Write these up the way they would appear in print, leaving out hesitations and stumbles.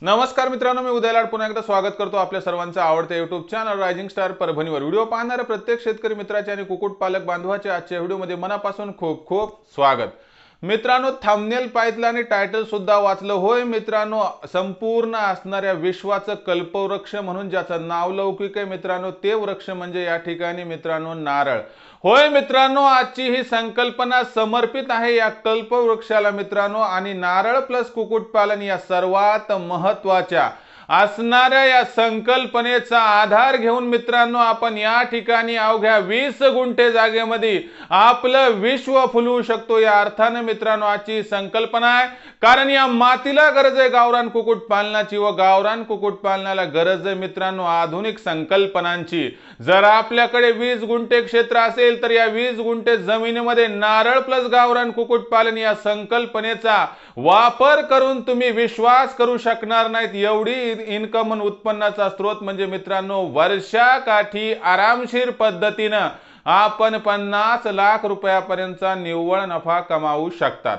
नमस्कार मित्रांनो, मी उदय लाड पुन्हा एकदा स्वागत करतो आपल्या सर्वांचं आवडत्या युट्यूब चॅनल रायझिंग स्टार परभणीवर। व्हिडिओ पाहणाऱ्या प्रत्येक शेतकरी मित्राचे आणि कुक्कुटपालक बांधवाचे आजच्या व्हिडिओमध्ये मनापासून खूप खूप स्वागत। मित्रांनो, थंबनेल पाहितलं आणि टायटल सुद्धा वाचलं। होय मित्रांनो, संपूर्ण असणाऱ्या विश्वाचं कल्पवृक्ष म्हणून ज्याचं नावलौकिक आहे मित्रांनो, ते वृक्ष म्हणजे या ठिकाणी मित्रांनो नारळ। होय मित्रांनो, आजची ही संकल्पना समर्पित आहे या कल्पवृक्षाला मित्रांनो, आणि नारळ प्लस कुक्कुटपालन या सर्वात महत्त्वाच्या असणाऱ्या या संकल्पनेचा आधार घेऊन मित्रांनो, आपण या ठिकाणी अवघ्या 20 गुंठे जागेमध्ये आपलं विश्व फुलवू शकतो या अर्थाने मित्रांनो आजची संकल्पना आहे। कारण या मातीला गरज आहे गावरान कुक्कुटपालनाची व गावरान कुक्कुटपालनाला गरज आहे मित्रांनो आधुनिक संकल्पनांची। जर आपल्याकडे 20 गुंठे क्षेत्र असेल तर या 20 गुंठे जमिनीमध्ये नारळ प्लस गावरान कुक्कुटपालन या संकल्पनेचा वापर करून तुम्ही विश्वास करू शकणार नाहीत। एवढी इन्कम उत्पन्नाचा स्रोत म्हणजे मित्रांनो वर्षाकाठी आरामशीर पद्धतीने आपण 50 लाख रुपयापर्यंतचा निव्वळ नफा कमावू शकतात।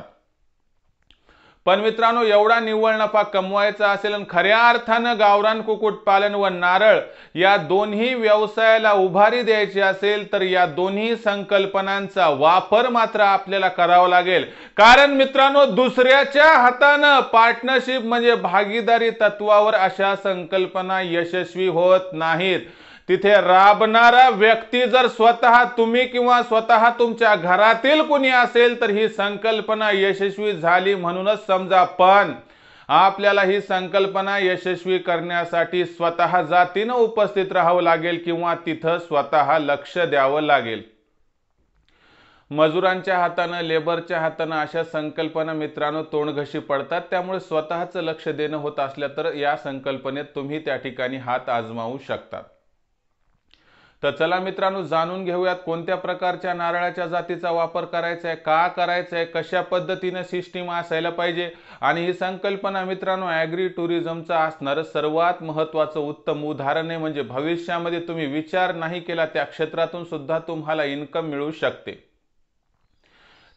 पण मित्रांनो, एवढा निव्वळ नफा कमवायचा असेल आणि खऱ्या अर्थाने गावरान कुक्कुटपालन व नारळ या दोन्ही व्यवसायाला उभारी द्यायची असेल तर या दोन्ही संकल्पनांचा वापर मात्र आपल्याला करावा लागेल। कारण मित्रांनो, दुसऱ्याच्या हाताने पार्टनरशिप म्हणजे भागीदारी तत्वावर अशा संकल्पना यशस्वी होत नाहीत। तिथे राबणारा व्यक्ती जर स्वतः तुम्ही किंवा स्वतः तुमच्या घरातील कोणी असेल तर ही संकल्पना यशस्वी झाली म्हणूनच समजा। पण आपल्याला ही संकल्पना यशस्वी करण्यासाठी स्वतः जातीने उपस्थित राहावं लागेल किंवा तिथं स्वतः लक्ष द्यावं लागेल। मजुरांच्या हाताने लेबरच्या हाताने अशा संकल्पना मित्रांनो तोंडघशी पडतात। त्यामुळे स्वतःचं लक्ष देणं होत असल्या तर या संकल्पनेत तुम्ही त्या ठिकाणी हात आजमावू शकता। तर चला मित्रांनो, जाणून घेऊयात कोणत्या प्रकारच्या नारळाच्या जातीचा वापर करायचा आहे, का करायचा आहे, कशा पद्धतीने सिस्टीम असायला पाहिजे। आणि ही संकल्पना मित्रांनो ॲग्री टुरिझमचा असणारं सर्वात महत्त्वाचं उत्तम उदाहरण आहे। म्हणजे भविष्यामध्ये तुम्ही विचार नाही केला त्या क्षेत्रातून सुद्धा तुम्हाला इन्कम मिळू शकते।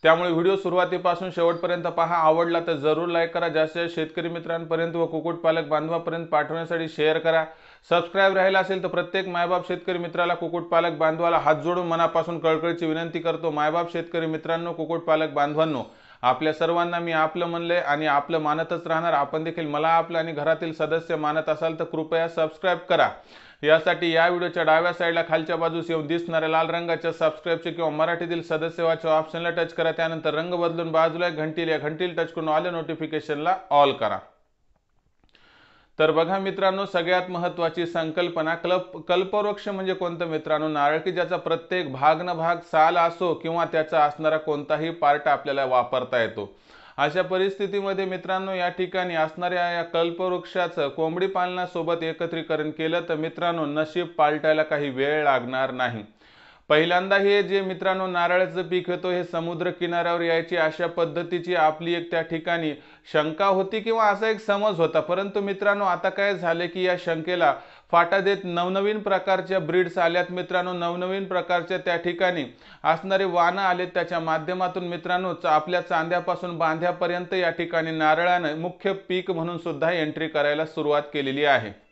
त्यामुळे व्हिडिओ सुरुवातीपासून शेवटपर्यंत पहा। आवडला तर जरूर लाईक करा, जास्तीत शेतकरी मित्रांपर्यंत व कुक्कुटपालक बांधवांपर्यंत पाठवण्यासाठी शेअर करा। सबस्क्राइब राहिला असेल तर प्रत्येक मायबाप शेतकरी मित्राला कुक्कुटपालक बांधवाला हात जोडून मनापासून कळकळीची विनंती करतो। मायबाप शेतकरी मित्रांनो, कुक्कुटपालक बांधवांनो, आपल्या सर्वांना मी आपलं म्हणले आणि आपलं मानतच राहणार। आपण देखील मला आपलं आणि घरातील सदस्य मानत असाल तर कृपया सबस्क्राइब करा। यासाठी या व्हिडिओच्या डाव्या साईडला खालच्या बाजूस येऊन दिसणाऱ्या लाल रंगाच्या सबस्क्राइबचे किंवा मराठीतील सदस्य व्हायच्या ऑप्शनला टच करा। त्यानंतर रंग बदलून बाजूला घंटीला टच करून ऑल नोटिफिकेशनला ऑल करा। तर बघा मित्रांनो, सगळ्यात महत्त्वाची संकल्पना कल्पवृक्ष म्हणजे कोणतं मित्रांनो, नारळ की ज्याचा प्रत्येक भाग न भाग साल असो किंवा त्याचा असणारा कोणताही पार्ट आपल्याला वापरता येतो। अशा परिस्थितीमध्ये मित्रांनो या ठिकाणी असणाऱ्या या कल्पवृक्षाचं कोंबडी पालनासोबत एकत्रीकरण केलं तर मित्रांनो नशीब पालटायला काही वेळ लागणार नाही। पहिल्यांदा हे जे मित्रांनो नारळाचं पीक होतं हे समुद्र किनाऱ्यावर यायची अशा पद्धतीची आपली एक त्या ठिकाणी शंका होती किंवा असा एक समज होता। परंतु मित्रांनो आता काय झाले की या शंकेला फाटा देत नवनवीन प्रकारच्या ब्रीड्स आल्यात मित्रांनो। नवनवीन प्रकारच्या त्या ठिकाणी असणारे वाण आलेत। त्याच्या माध्यमातून मित्रांनो आपल्या चांद्यापासून बांध्यापर्यंत या ठिकाणी नारळाने मुख्य पीक म्हणून सुद्धा एंट्री करायला सुरुवात केलेली आहे।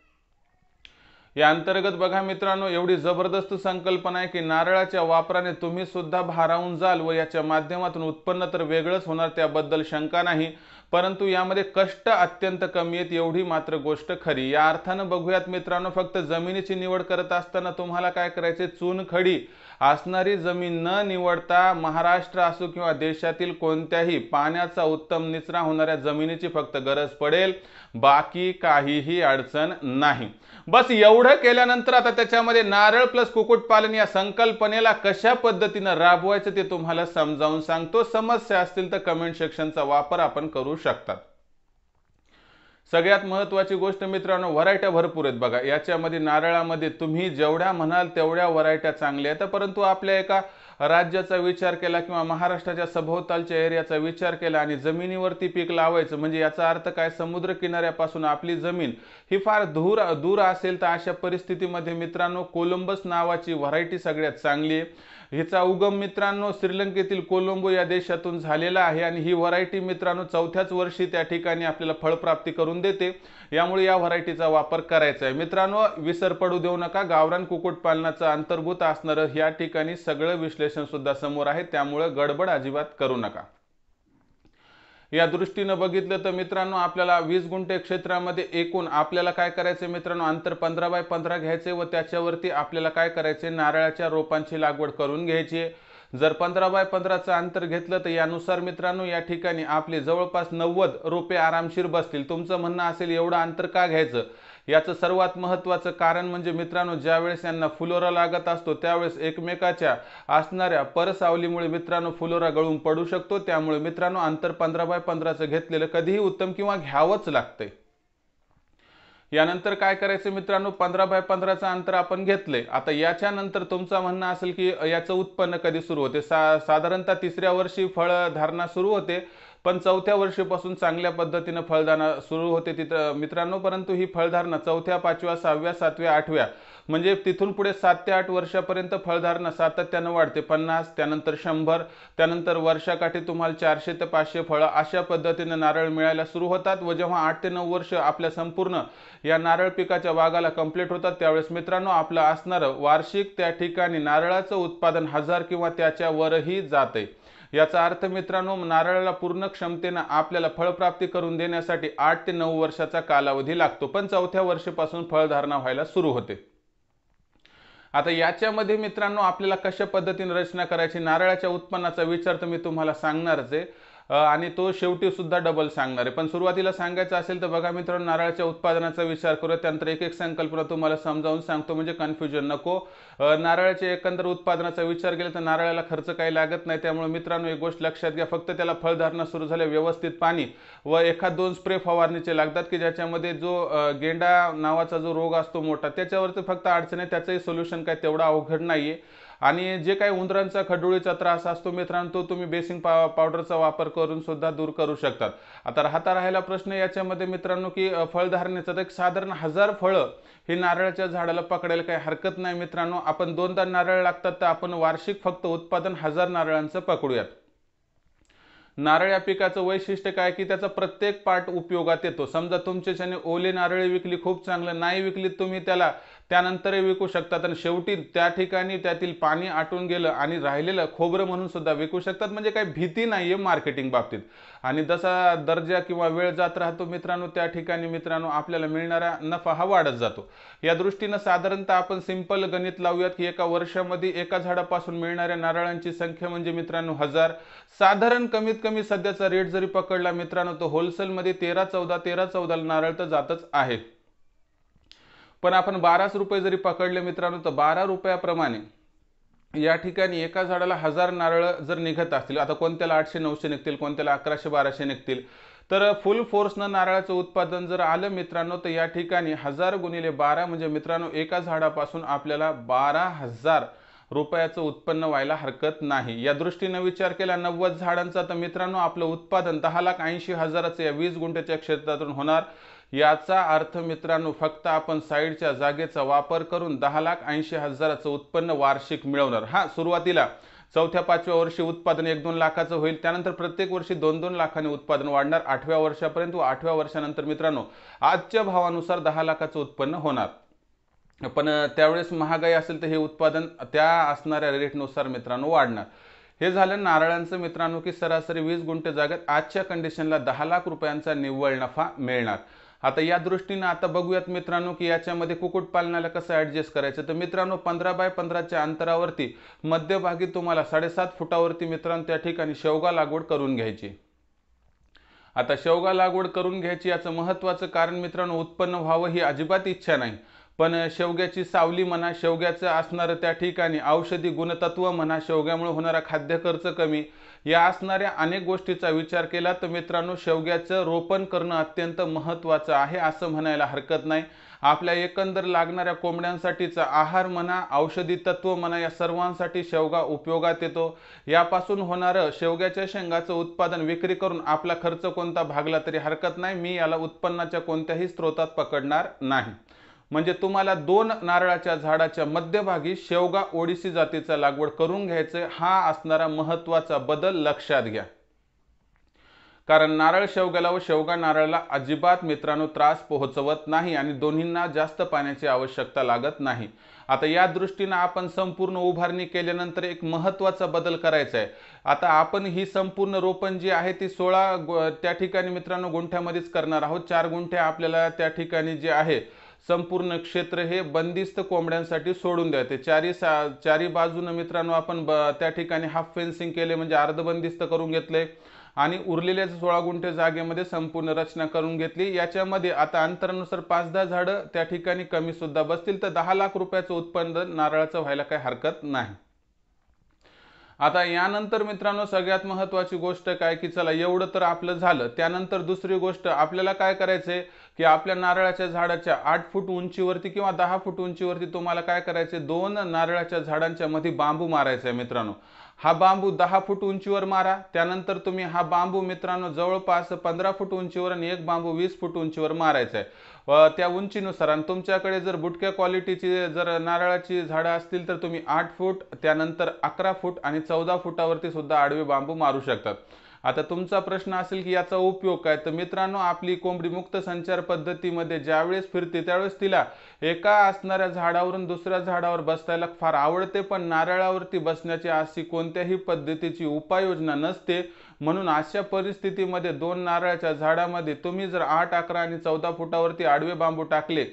या अंतर्गत बघा मित्रांनो, एवढी जबरदस्त संकल्पना आहे की नारळाच्या वापराने तुम्ही सुद्धा भारावून जाल व याच्या माध्यमातून उत्पन्न तर वेगळंच होणार, त्याबद्दल शंका नाही। परंतु यामध्ये कष्ट अत्यंत कमी आहेत एवढी मात्र गोष्ट खरी। या अर्थाने बघूयात मित्रांनो, फक्त जमिनीची निवड करत असताना तुम्हाला काय करायचे, चुनखडी असणारी जमीन न निवडता महाराष्ट्र असो किंवा देशातील कोणत्याही पाण्याचा उत्तम निचरा होणाऱ्या जमिनीची फक्त गरज पडेल, बाकी काहीही अडचण नाही। बस एवढं केल्यानंतर आता त्याच्यामध्ये नारळ प्लस कुक्कुटपालन या संकल्पनेला कशा पद्धतीने राबवायचं ते तुम्हाला समजावून सांगतो। समस्या असतील तर कमेंट सेक्शनचा वापर आपण करू शकता। सगळ्यात महत्त्वाची गोष्ट मित्रांनो, व्हरायट्या भरपूर आहेत बघा। याच्यामध्ये नारळामध्ये तुम्ही जेवढ्या म्हणाल तेवढ्या व्हरायट्या चांगल्या आहेत। परंतु आपल्या एका राज्याचा विचार केला किंवा महाराष्ट्राच्या सभोवतालच्या एरियाचा विचार केला आणि जमिनीवरती पीक लावायचं म्हणजे याचा अर्थ काय, समुद्र किनाऱ्यापासून आपली जमीन ही फार दूर असेल तर अशा परिस्थितीमध्ये मित्रांनो कोलंबस नावाची व्हरायटी सगळ्यात चांगली आहे। हिचा उगम मित्रांनो श्रीलंकेतील कोलंबो या देशातून झालेला आहे आणि ही व्हरायटी मित्रांनो चौथ्याच वर्षी त्या ठिकाणी आपल्याला फळप्राप्ती करून देते। यामुळे या व्हरायटीचा वापर करायचा आहे। मित्रांनो विसर पडू देऊ नका, गावरान कुक्कुटपालनाचं अंतर्भूत असणारं या ठिकाणी सगळं विश्लेषण सुद्धा समोर आहे, त्यामुळे गडबड अजिबात करू नका। या दृष्टीने बघितलं तर मित्रांनो आपल्याला 20 गुंठे क्षेत्रामध्ये एकूण आपल्याला काय करायचे मित्रांनो, अंतर 15 बाय 15 घ्यायचे व त्याच्यावरती आपल्याला काय करायचे, नारळाच्या रोपांची लागवड करून घ्यायची। जर 15 बाय 15चं अंतर घेतलं तर यानुसार मित्रांनो या ठिकाणी आपले जवळपास 90 रोपे आरामशीर बसतील। तुमचं म्हणणं असेल एवढं अंतर का घ्यायचं, याचं सर्वात महत्त्वाचं कारण म्हणजे मित्रांनो ज्यावेळेस यांना फुलोरा लागत असतो त्यावेळेस एकमेकाच्या असणाऱ्या परसावलीमुळे मित्रांनो फुलोरा गळून पडू शकतो। त्यामुळे मित्रांनो अंतर 15 बाय 15चं घेतलेलं कधीही उत्तम किंवा घ्यावंच लागतंय। यानंतर काय करायचं मित्रांनो, 15 बाय 15चं अंतर आपण घेतले। आता याच्यानंतर तुमचं म्हणणं असेल की याचं उत्पन्न कधी सुरू होते, साधारणतः 3ऱ्या वर्षी फळधारणा सुरू होते, पण 4थ्या वर्षीपासून चांगल्या पद्धतीने फळधारणा सुरू होते तिथं मित्रांनो। परंतु ही फळधारणा 4थ्या 5व्या 6व्या 7व्या 8व्या म्हणजे तिथून पुढे 7 ते 8 वर्षापर्यंत फळधारणा सातत्याने वाढते। 50 त्यानंतर 100 त्यानंतर वर्षाकाठी तुम्हाला 400 ते 500 फळं अशा पद्धतीने नारळ मिळायला सुरू होतात व जेव्हा 8 ते 9 वर्ष आपल्या संपूर्ण या नारळ पिकाच्या बागाला कंप्लीट होतात त्यावेळेस मित्रांनो आपलं असणारं वार्षिक त्या ठिकाणी नारळाचं उत्पादन 1000 किंवा त्याच्यावरही जाते। याचा अर्थ मित्रांनो नारळाला पूर्ण क्षमतेने आपल्याला फळप्राप्ती करून देण्यासाठी 8 ते 9 वर्षाचा कालावधी लागतो, पण 4थ्या वर्षापासून फळधारणा व्हायला सुरू होते। आता याच्यामध्ये मित्रांनो आपल्याला कशा पद्धतीने रचना करायची, नारळाच्या उत्पन्नाचा विचार तर मी तुम्हाला सांगणारच आहे आणि तो शेवटी सुद्धा डबल सांगणार आहे। पण सुरुवातीला सांगायचं असेल तर बघा मित्रांनो नारळाच्या उत्पादनाचा विचार करूया, त्यानंतर एक एक संकल्पना तुम्हाला समजावून सांगतो म्हणजे कन्फ्युजन नको। नारळाच्या एकंदर उत्पादनाचा विचार केला तर नारळाला खर्च काही लागत नाही, त्यामुळे मित्रांनो एक गोष्ट लक्षात घ्या, फक्त त्याला फळधारणा सुरू झाल्या व्यवस्थित पाणी व एखाद 2 स्प्रे फवारणीचे लागतात की ज्याच्यामध्ये जो गेंडा नावाचा जो रोग असतो मोठा त्याच्यावरती फक्त अडचण आहे, त्याचंही सोल्युशन काय तेवढं अवघड नाहीये। आणि जे काही उंदरांचा खडुळीचा त्रास असतो मित्रांनो तो तुम्ही बेसिंग पावडरचा वापर करून सुद्धा दूर करू शकतात। आता राहिला प्रश्न याच्यामध्ये मित्रांनो की फळधारणेचा, तर एक साधारण 1000 फळं ही नारळाच्या झाडाला पकडायला काही हरकत नाही मित्रांनो। आपण 2दा नारळ लागतात तर आपण वार्षिक फक्त उत्पादन 1000 नारळांचं पकडूयात। नारळ या पिकाचं वैशिष्ट्य काय की त्याचा प्रत्येक पार्ट उपयोगात येतो। समजा तुमच्याच्याने ओले नारळ विकली खूप चांगलं, नाही विकली तुम्ही त्याला त्यानंतरही विकू शकतात आणि शेवटी त्या ठिकाणी त्यातील पाणी आटून गेलं आणि राहिलेलं खोबरं म्हणून सुद्धा विकू शकतात, म्हणजे काही भीती नाहीये मार्केटिंग बाबतीत। आणि जसा दर्जा किंवा वेळ जात राहतो मित्रांनो त्या ठिकाणी मित्रांनो आपल्याला मिळणारा नफा हा वाढत जातो। या दृष्टीने साधारणतः आपण सिंपल गणित लावूयात की एका वर्षामध्ये एका झाडापासून मिळणाऱ्या नारळांची संख्या म्हणजे मित्रांनो 1000। साधारण कमीत कमी सध्याचा रेट जरी पकडला मित्रांनो तो होलसेलमध्ये 13-14 नारळ तर जातच आहे, पण आपण 12 रुपये जरी पकडले मित्रांनो तर 12 रुपयाप्रमाणे या ठिकाणी एका झाडाला 1000 नारळ जर निघत असतील, आता कोणत्याला 800-900 निघतील, कोणत्याला 1100-1200 निघतील, तर फुल फोर्सनं नारळाचं उत्पादन जर आलं मित्रांनो तर या ठिकाणी 1000 गुणिले 12 म्हणजे मित्रांनो एका झाडापासून आपल्याला 12,000 रुपयाचं उत्पन्न व्हायला हरकत नाही। या दृष्टीने विचार केला 90 झाडांचा तर मित्रांनो आपलं उत्पादन 10,80,000चं या 20 गुंठ्याच्या क्षेत्रातून होणार। याचा अर्थ मित्रांनो फक्त आपण साईडच्या जागेचा वापर करून 10,80,000चं उत्पन्न वार्षिक मिळवणार। हा सुरुवातीला 4थ्या 5व्या वर्षी उत्पादन 1-2 लाखाचं होईल, त्यानंतर प्रत्येक वर्षी 2-2 लाखांनी उत्पादन वाढणार 8व्या वर्षापर्यंत व 8व्या वर्षानंतर मित्रांनो आजच्या भावानुसार 10 लाखाचं उत्पन्न होणार। पण त्यावेळेस महागाई असेल तर हे उत्पादन त्या असणाऱ्या रेटनुसार मित्रांनो वाढणार। हे झालं नारळांचं मित्रांनो की सरासरी 20 गुंठे जागेत आजच्या कंडिशनला 10 लाख रुपयांचा निव्वळ नफा मिळणार। आता या दृष्टीने आता बघूयात मित्रांनो की याच्यामध्ये कुक्कुटपालनाला कसं ॲडजस्ट करायचं, तर मित्रांनो 15 बाय 15च्या अंतरावरती मध्यभागी तुम्हाला 7.5 फुटावरती मित्रांनो त्या ठिकाणी शेवगा लागवड करून घ्यायची। आता शेवगा लागवड करून घ्यायची याचं महत्त्वाचं कारण मित्रांनो उत्पन्न व्हावं ही अजिबात इच्छा नाही, पण शेवग्याची सावली म्हणा, शेवग्याचं असणारं त्या ठिकाणी औषधी गुणतत्व म्हणा, शेवग्यामुळे होणारा खाद्य खर्च कमी, या असणाऱ्या अनेक गोष्टीचा विचार केला तर मित्रांनो शेवग्याचं रोपण करणं अत्यंत महत्त्वाचं आहे असं म्हणायला हरकत नाही। आपल्या एकंदर लागणाऱ्या कोंबड्यांसाठीचा आहार म्हणा, औषधी तत्व म्हणा, या सर्वांसाठी शेवगा उपयोगात येतो। यापासून होणारं शेवग्याच्या शेंगाचं उत्पादन विक्री करून आपला खर्च कोणता भागला तरी हरकत नाही, मी याला उत्पन्नाच्या कोणत्याही स्रोतात पकडणार नाही। म्हणजे तुम्हाला 2 नारळाच्या झाडाच्या मध्यभागी शेवगा ओडिसी जातीचा लागवड करून घ्यायचे। हा असणारा महत्त्वाचा बदल लक्षात घ्या, कारण नारळ शेवग्याला व शेवगा नारळाला अजिबात मित्रांनो त्रास पोहोचवत नाही आणि दोन्हींना जास्त पाण्याची आवश्यकता लागत नाही। आता या दृष्टीने आपण संपूर्ण उभारणी केल्यानंतर एक महत्त्वाचा बदल करायचा आहे। आता आपण ही संपूर्ण रोपण जी आहे ती 16 त्या ठिकाणी मित्रांनो गुंठ्यामध्येच करणार आहोत। 4 गुंठे आपल्याला त्या ठिकाणी जे आहे संपूर्ण क्षेत्र हे बंदिस्त कोंबड्यांसाठी सोडून द्यायचे। चारी बाजूने मित्रांनो आपण त्या ठिकाणी हाफ फेन्सिंग केले, म्हणजे अर्धबंदिस्त करून घेतले आणि उरलेल्या 16 गुंठे जागेमध्ये संपूर्ण रचना करून घेतली। याच्यामध्ये आता अंतरानुसार 5-10 झाडं त्या ठिकाणी कमी सुद्धा बसतील, तर 10 लाख रुपयाचं उत्पन्न नारळाचं व्हायला काही हरकत नाही। आता यानंतर मित्रांनो सगळ्यात महत्त्वाची गोष्ट काय की चला एवढं तर आपलं झालं, त्यानंतर दुसरी गोष्ट आपल्याला काय करायचंय की आपल्या नारळाच्या झाडाच्या 8 फूट उंचीवरती किंवा 10 फूट उंचीवरती तुम्हाला काय करायचे, 2 नारळाच्या झाडांच्या मध्ये बांबू मारायचा आहे मित्रांनो। हा बांबू 10 फूट उंचीवर मारा, त्यानंतर तुम्ही हा बांबू मित्रांनो जवळपास 15 फूट उंचीवर आणि एक बांबू 20 फूट उंचीवर मारायचा आहे त्या उंचीनुसार। आणि तुमच्याकडे जर बुटक्या क्वालिटीची जर नारळाची झाडं असतील तर तुम्ही 8 फूट, त्यानंतर 11 फूट आणि 14 फुटावरती सुद्धा आडवे बांबू मारू शकतात। आता तुमचा प्रश्न असेल की याचा उपयोग काय, तर मित्रांनो आपली कोंबडी मुक्त संचार पद्धतीमध्ये ज्यावेळेस फिरते त्यावेळेस तिला एका असणाऱ्या झाडावरून दुसऱ्या झाडावर बसतायला फार आवडते, पण नारळावरती बसण्याची अशी कोणत्याही पद्धतीची उपाययोजना नसते। म्हणून अशा परिस्थितीमध्ये 2 नारळाच्या झाडामध्ये तुम्ही जर 8, 11 आणि 14 फुटावरती आडवे बांबू टाकले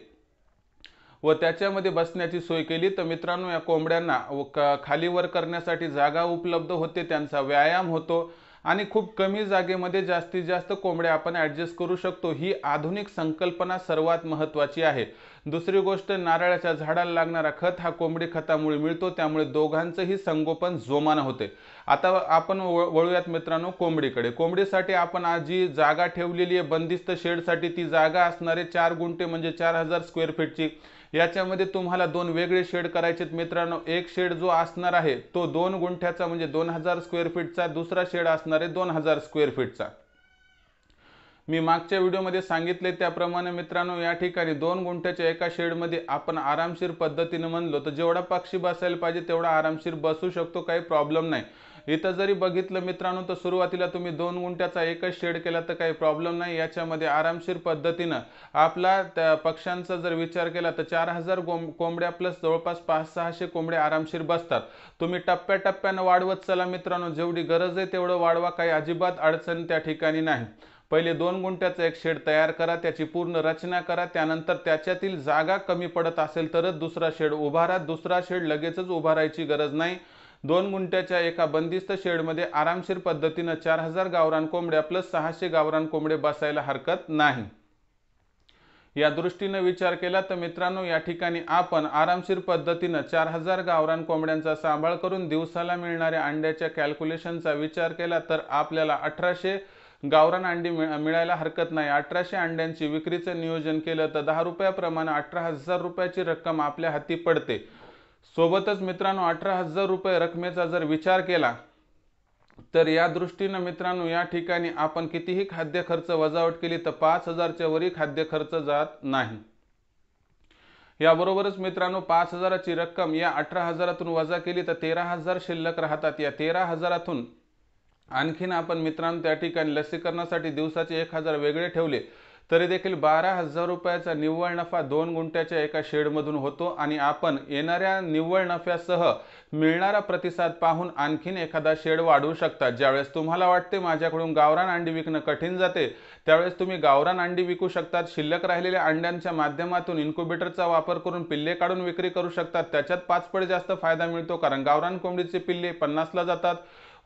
व त्याच्यामध्ये बसण्याची सोय केली तर मित्रांनो या कोंबड्यांना खाली वर करण्यासाठी जागा उपलब्ध होते, त्यांचा व्यायाम होतो आणि खूप कमी जागेमध्ये जास्तीत जास्त कोंबड्या आपण ॲडजस्ट करू शकतो। ही आधुनिक संकल्पना सर्वात महत्त्वाची आहे। दुसरी गोष्ट, नारळाच्या झाडाला लागणारा खत हा कोंबडी खतामुळे मिळतो, त्यामुळे दोघांचंही संगोपन जोमानं होते। आता आपण वळूयात मित्रांनो कोंबडीकडे। कोंबडीसाठी आपण आज जी जागा ठेवलेली आहे बंदिस्त शेडसाठी, ती जागा असणारे 4 गुंठे म्हणजे 4000 स्क्वेअर फीटची। याच्यामध्ये तुम्हाला 2 वेगळे शेड करायचे मित्रांनो। एक शेड जो असणार आहे तो 2 गुंठ्याचा म्हणजे 2000 स्क्वेअर फीटचा, दुसरा शेड असणार आहे 2000 स्क्वेअर फीटचा। मी मागच्या व्हिडिओमध्ये सांगितले त्याप्रमाणे मित्रांनो या ठिकाणी 2 गुंठ्याच्या एका शेडमध्ये आपण आरामशीर पद्धतीने म्हणलो तर जेवढा पक्षी बसायला पाहिजे तेवढा आरामशीर बसू शकतो, काही प्रॉब्लेम नाही। इथं जरी बघितलं मित्रांनो तर सुरुवातीला तुम्ही 2 गुंठ्याचा एकच शेड केला तर काही प्रॉब्लेम नाही। याच्यामध्ये आरामशीर पद्धतीनं आपला त्या पक्ष्यांचा जर विचार केला तर 4000 कोंबड्या प्लस जवळपास 500-600 कोंबड्या आरामशीर बसतात। तुम्ही टप्प्याटप्प्यानं वाढवत चला मित्रांनो, जेवढी गरज आहे तेवढं वाढवा, काही अजिबात अडचण त्या ठिकाणी नाही। पहिले 2 गुंठ्याचा एक शेड तयार करा, त्याची पूर्ण रचना करा, त्यानंतर त्याच्यातील जागा कमी पडत असेल तरच दुसरा शेड उभारा। दुसरा शेड लगेचच उभारायची गरज नाही। 2 गुंठ्याच्या एका बंदिस्त शेडमध्ये आरामशीर पद्धतीने 4000 गावरान कोंबड्या प्लस 600 गावरान कोंबडे बसायला हरकत नाही। या दृष्टीने विचार केला तर मित्रांनो या ठिकाणी आपण आरामशीर पद्धतीने 4000 गावरान कोंबड्यांचा सांभाळ करून दिवसाला मिळणाऱ्या अंड्याच्या कॅल्क्युलेशनचा विचार केला तर आपल्याला 1800 गावरान अंडी मिळायला हरकत नाही। 1800 अंड्यांची विक्रीचं नियोजन केलं तर 10 रुपयाप्रमाणे 18000 रुपयाची रक्कम आपल्या हाती पडते। सोबतच मित्रांनो 18000 रुपये रकमेचा जर विचार केला तर या दृष्टीने मित्रांनो या ठिकाणी आपण कितीही खाद्य खर्च वजावट केली तर 5000 च्या वरी खाद्य खर्च जात नाही। याबरोबरच मित्रांनो 5000 ची रक्कम या 18000तून वजा केली तर 13000 शिल्लक राहतात। या 13000तून आणखीन आपण मित्रांनो त्या ठिकाणी लसीकरणासाठी दिवसाचे 1000 वेगळे ठेवले तरी देखील 12000 रुपयाचा निव्वळ नफा 2 गुंठ्याच्या एका शेडमधून होतो। आणि आपण येणाऱ्या निव्वळ नफ्यासह मिळणारा प्रतिसाद पाहून आणखीन एखादा शेड वाढवू शकता। ज्यावेळेस तुम्हाला वाटते माझ्याकडून गावरान अंडी विकणं कठीण जाते त्यावेळेस तुम्ही गावरान अंडी विकू शकतात। शिल्लक राहिलेल्या अंड्यांच्या माध्यमातून इन्क्युबेटरचा वापर करून पिल्ले काढून विक्री करू शकतात। त्याच्यात 5 पट जास्त फायदा मिळतो, कारण गावरान कोंबडीचे पिल्ले 50 ला जातात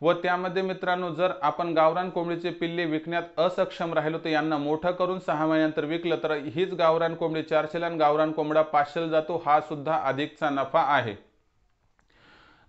व त्यामध्ये मित्रांनो जर आपण गावरान कोंबडीचे पिल्ले विकण्यात असक्षम राहिलो तर यांना मोठं करून 6 महिन्यांतर विकलं तर हीच गावरान कोंबडी 400 ला आणि गावरान कोंबडा 500 ला जातो। हा सुद्धा अधिकचा नफा आहे।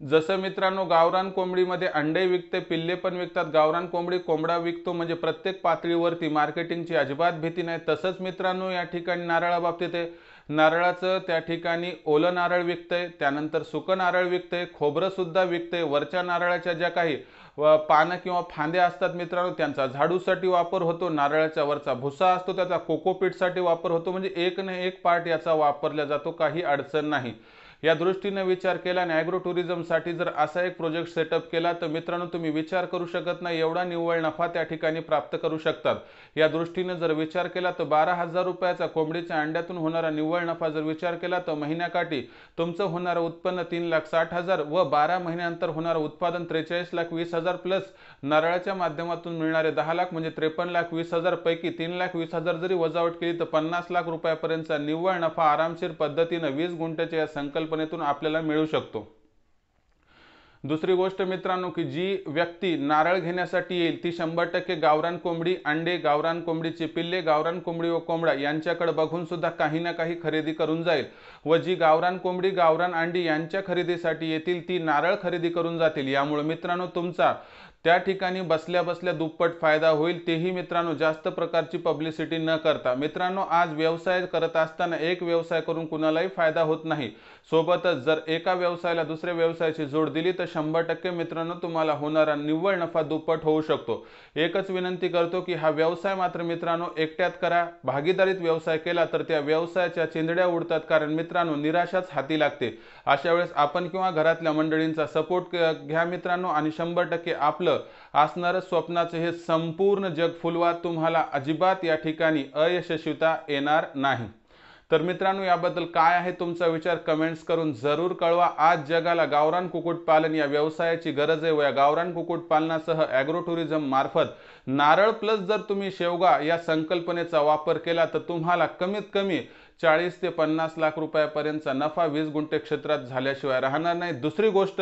जसं मित्रांनो गावरान कोंबडीमध्ये अंडे विकते, पिल्ले पण विकतात, गावरान कोंबडा विकतो म्हणजे प्रत्येक पातळीवरती मार्केटिंगची अजिबात भीती नाही। तसंच मित्रांनो या ठिकाणी नारळाबाबतीत आहे, नारळाचं त्या ठिकाणी ओलं नारळ विकतंय, त्यानंतर सुकं नारळ विकतंय, खोबरं सुद्धा विकतंय। वरच्या नारळाच्या ज्या काही पानं किंवा फांद्या असतात मित्रांनो त्यांचा झाडूसाठी वापर होतो, नारळाच्या वरचा भुसा असतो त्याचा कोकोपीटसाठी वापर होतो, म्हणजे एक ना एक पार्ट याचा वापरला जातो, काही अडचण नाही। या दृष्टीने विचार केला आणि ॲग्रो टुरिझमसाठी जर असा एक प्रोजेक्ट सेटअप केला तर मित्रांनो तुम्ही विचार करू शकत नाही एवढा निव्वळ नफा त्या ठिकाणी प्राप्त करू शकतात। या दृष्टीने जर विचार केला तर 12,000 रुपयाचा कोंबडीच्या अंड्यातून होणारा निव्वळ नफा जर विचार केला तर महिन्याकाठी तुमचं होणारं उत्पन्न 3,60,000 व 12 महिन्यानंतर होणारं उत्पादन 43,20,000 प्लस नारळाच्या माध्यमातून मिळणारे 10 लाख म्हणजे 53,20,000 पैकी 3,20,000 जरी वजावट केली तर 50 लाख रुपयापर्यंतचा निव्वळ नफा आरामशीर पद्धतीने 20 गुंठ्याच्या या संकल्पनेतून आपल्याला मिळू शकतो। दुसरी गोष्ट मित्रांनो की जी व्यक्ती नारळ घेण्यासाठी येईल ती 100% गावरान कोंबडी, अंडे, गावरान कोंबडीची पिल्ले, गावरान कोंबडी व कोंबडा यांच्याकडे बघून सुद्धा काही ना काही खरेदी करून जाईल व जी गावरान कोंबडी, गावरान अंडी यांच्या खरेदीसाठी येतील ती नारळ खरेदी करून जातील। यामुळे मित्रांनो तुमचा त्या ठिकाणी बसल्या बसल्या दुप्पट फायदा होईल, तेही मित्रांनो जास्त प्रकारची पब्लिसिटी न करता। मित्रांनो आज व्यवसाय करत असताना एक व्यवसाय करून कुणालाही फायदा होत नाही, सोबतच जर एका व्यवसायाला दुसऱ्या व्यवसायाची जोड दिली तर 100% मित्रांनो तुम्हाला होणारा निव्वळ नफा दुप्पट होऊ शकतो। एकच विनंती करतो की हा व्यवसाय मात्र मित्रांनो एकट्यात करा, भागीदारीत व्यवसाय केला तर त्या व्यवसायाच्या चिंधड्या उडतात, कारण मित्रांनो निराशाच हाती लागते। अशा वेळेस आपण किंवा घरातल्या मंडळींचा सपोर्ट घ्या मित्रांनो आणि 100% आपलं असणारं स्वप्नाचं हे संपूर्ण जग फुलवा, तुम्हाला अजिबात या ठिकाणी अयशस्वीता येणार नाही। तर मित्रांनो याबद्दल काय आहे तुमचा विचार कमेंट्स करून जरूर कळवा। आज जगाला गावरान कुक्कुटपालन या व्यवसायाची गरज आहे व या गावरान कुक्कुटपालनासह ॲग्रो टुरिझम मार्फत नारळ प्लस जर तुम्ही शेवगा या संकल्पनेचा वापर केला तर तुम्हाला कमीत कमी 40 ते 50 लाख रुपयापर्यंतचा नफा 20 गुंठे क्षेत्रात झाल्याशिवाय राहणार नाही। दुसरी गोष्ट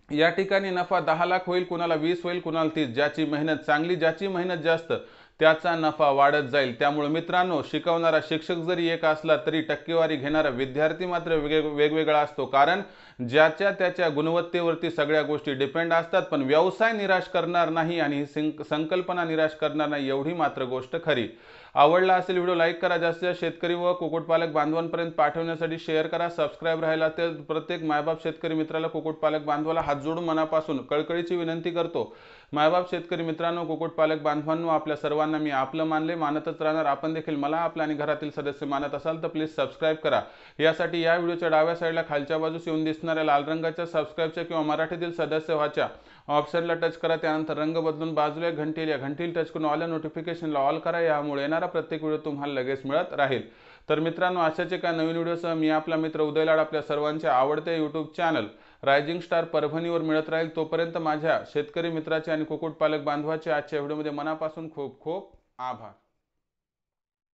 या ठिकाणी नफा 10 लाख होईल, कुणाला 20 होईल, कुणाला 30, ज्याची मेहनत चांगली, ज्याची मेहनत जास्त त्याचा नफा वाढत जाईल। त्यामुळे मित्रांनो शिकवणारा शिक्षक जरी एक असला तरी टक्केवारी घेणारा विद्यार्थी मात्र वेगवेगळा असतो, कारण ज्याच्या त्याच्या गुणवत्तेवरती सगळ्या गोष्टी डिपेंड असतात। पण व्यवसाय निराश करणार नाही आणि संकल्पना निराश करणार नाही एवढी मात्र गोष्ट खरी। आवडला असेल व्हिडिओ लाईक करा, जास्तीत जास्त शेतकरी व कुक्कुटपालक बांधवांपर्यंत पाठवण्यासाठी शेअर करा, सबस्क्राइब राहिला तर प्रत्येक मायबाप शेतकरी मित्राला, कुक्कुटपालक बांधवाला हात जोडून मनापासून कळकळीची विनंती करतो। मायबाप शेतकरी मित्रांनो, कुक्कुटपालक बांधवांनो, आपल्या सर्वांना मी आपलं मानले, मानतच राहणार। आपण देखील मला आपल्या आणि घरातील सदस्य मानत असाल तर प्लीज सबस्क्राइब करा। यासाठी या व्हिडिओच्या डाव्या साईडला खालच्या बाजूस येऊन दिसणाऱ्या लाल रंगाच्या सबस्क्राइबच्या किंवा मराठीतील सदस्य व्हाच्या ऑप्शनला टच करा, त्यानंतर रंग बदलून बाजूला घंटी या घंटीला टच करून ऑल नोटिफिकेशनला ऑल करा, यामुळे येणारा प्रत्येक व्हिडिओ तुम्हाला लगेच मिळत राहील। तर मित्रांनो अशाच एका नवीन व्हिडिओसह मी आपला मित्र उदय लाड आपल्या सर्वांच्या आवडते यूट्यूब चॅनल रायझिंग स्टार परभणीवर मिळत राहील। तोपर्यंत माझ्या शेतकरी मित्राचे आणि कुक्कुटपालक बांधवाचे आजच्या व्हिडिओमध्ये मनापासून खूप खूप आभार।